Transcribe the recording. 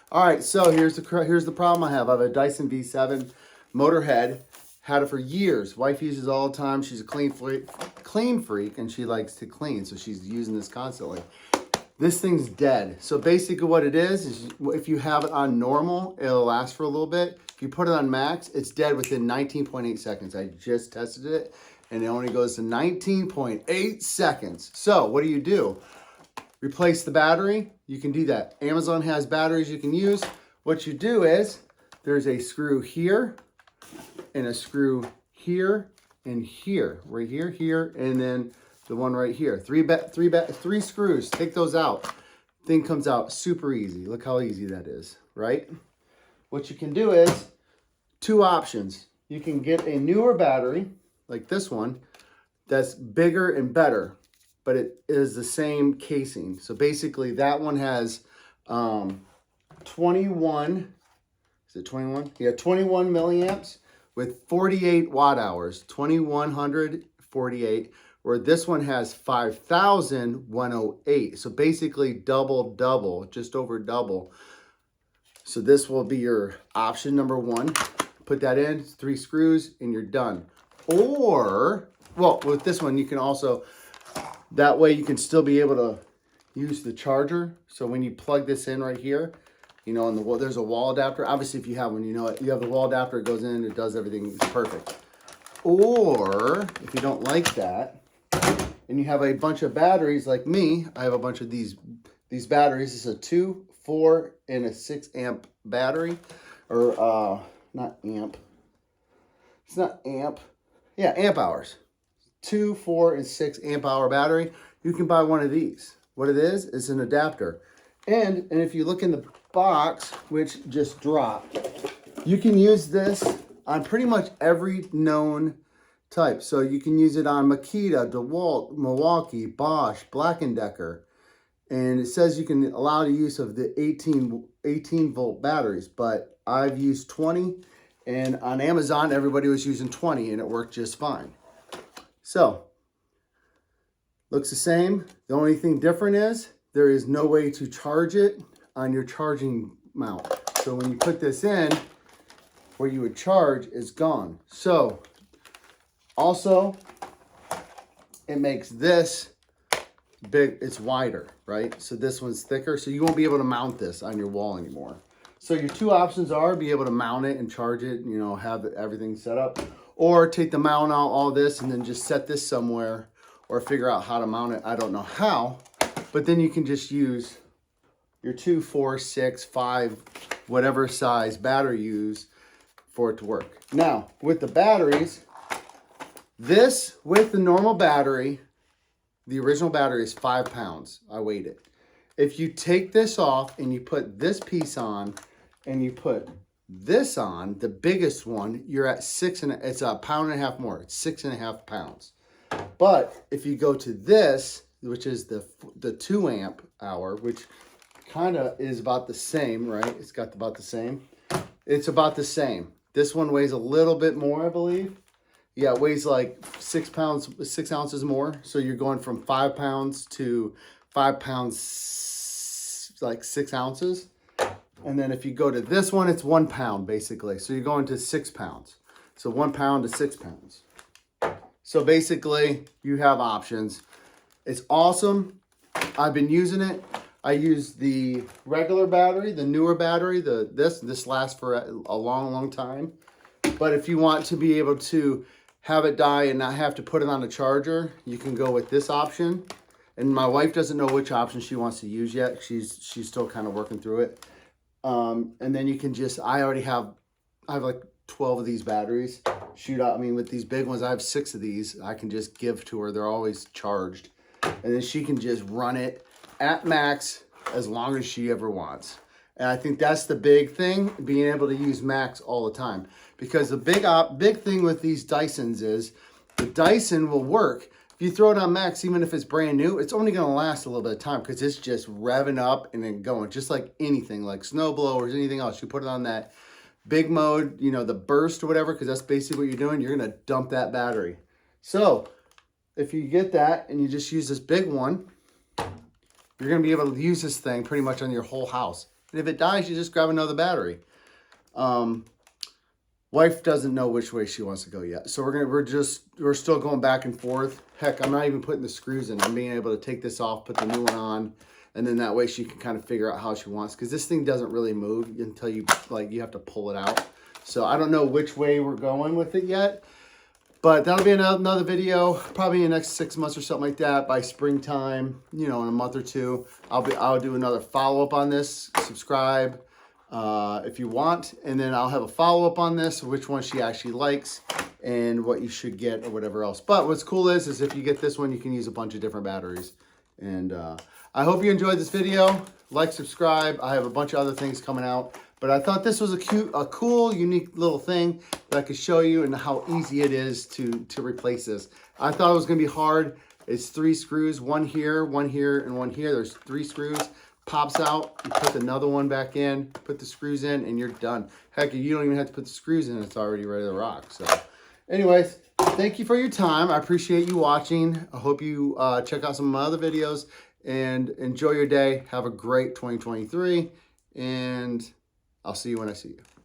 All right, so here's the problem I have. I have a Dyson V7 Motorhead. Had it for years. Wife uses it all the time. She's a clean freak, and she likes to clean, so she's using this constantly. This thing's dead. So basically what it is if you have it on normal, it'll last for a little bit. If you put it on max, it's dead within 19.8 seconds. I just tested it, and it only goes to 19.8 seconds. So what do? Replace the battery. You can do that. Amazon has batteries you can use. What you do is there's a screw here and a screw here and here, right here, here, and then the one right here. Three screws. Take those out. Thing comes out super easy. Look how easy that is, right? What you can do is two options. You can get a newer battery like this one that's bigger and better, but it is the same casing. So basically that one has 21, is it 21? Yeah, 21 milliamps with 48 watt hours, 2148, where this one has 5,108. So basically double, just over double. So this will be your option number one. Put that in, 3 screws, and you're done. Or, well, with this one, you can also, that way you can still be able to use the charger. So when you plug this in right here, you know, on the wall, there's a wall adapter. Obviously, if you have one, you know, you have the wall adapter, it goes in, it does everything, it's perfect. Or if you don't like that, and you have a bunch of batteries like me, I have a bunch of these batteries. This is a 2, 4, and a 6 amp battery, or not amp. It's not amp. Yeah, amp hours. 2, 4, and 6 amp hour battery. You can buy one of these. What it is, it's an adapter. And if you look in the box, which just dropped, you can use this on pretty much every known type. So you can use it on Makita, DeWalt, Milwaukee, Bosch, Black & Decker. And it says you can allow the use of the 18 volt batteries, but I've used 20, and on Amazon, everybody was using 20 and it worked just fine. So, looks the same. The only thing different is there is no way to charge it on your charging mount. So when you put this in, where you would charge is gone. So, also, it makes this big, it's wider, right? So this one's thicker, so you won't be able to mount this on your wall anymore. So your two options are be able to mount it and charge it, you know, have everything set up, or take the mount out, all this, and then just set this somewhere, or figure out how to mount it. I don't know how, but then you can just use your 2, 4, 6, 5, whatever size battery you use for it to work. Now, with the batteries, this with the normal battery, the original battery is 5 pounds. I weighed it. If you take this off and you put this piece on and you put this on, the biggest one, you're at it's a pound and a half more. It's 6.5 pounds. But if you go to this, which is the 2 amp hour, which kind of is about the same, right? It's got about the same. It's about the same. This one weighs a little bit more, I believe. Yeah, it weighs like 6 pounds, 6 ounces more. So you're going from 5 pounds to 5 pounds, like 6 ounces. And then if you go to this one, it's 1 pound basically. So you're going to 6 pounds. So 1 pound to 6 pounds. So basically you have options. It's awesome. I've been using it. I use the regular battery, the newer battery, this lasts for a long, long time. But if you want to be able to have it die and not have to put it on a charger, you can go with this option. And my wife doesn't know which option she wants to use yet. She's still kind of working through it. And then you can just, I have like 12 of these batteries. Shoot out, I mean, with these big ones, I have 6 of these. I can just give to her. They're always charged. And then she can just run it at max as long as she ever wants. And I think that's the big thing, being able to use max all the time. Because the big thing with these Dysons is the Dyson will work. If you throw it on max, even if it's brand new, it's only going to last a little bit of time because it's just revving up and then going, just like anything, like snow blowers, anything else. You put it on that big mode, you know, the burst or whatever, because that's basically what you're doing. You're going to dump that battery. So if you get that and you just use this big one, you're going to be able to use this thing pretty much on your whole house. And if it dies, you just grab another battery. Wife doesn't know which way she wants to go yet. So we're still going back and forth. Heck, I'm not even putting the screws in. I'm being able to take this off, put the new one on, and then that way she can kind of figure out how she wants, because this thing doesn't really move until you have to pull it out. So I don't know which way we're going with it yet, but that'll be another video, probably in the next 6 months or something like that. By springtime, you know, in a month or two, I'll do another follow-up on this. Subscribe if you want, and then I'll have a follow-up on this, which one she actually likes and what you should get or whatever else. But what's cool is if you get this one, you can use a bunch of different batteries. And I hope you enjoyed this video. Like, subscribe. I have a bunch of other things coming out, but I thought this was a cool, unique little thing that I could show you and how easy it is to replace this. I thought it was going to be hard. It's 3 screws, one here, and one here. There's 3 screws. Pops out, you put another one back in, put the screws in, and you're done. Heck, you don't even have to put the screws in. It's already ready to rock. So anyways, thank you for your time. I appreciate you watching. I hope you check out some of my other videos and enjoy your day. Have a great 2023, and I'll see you when I see you.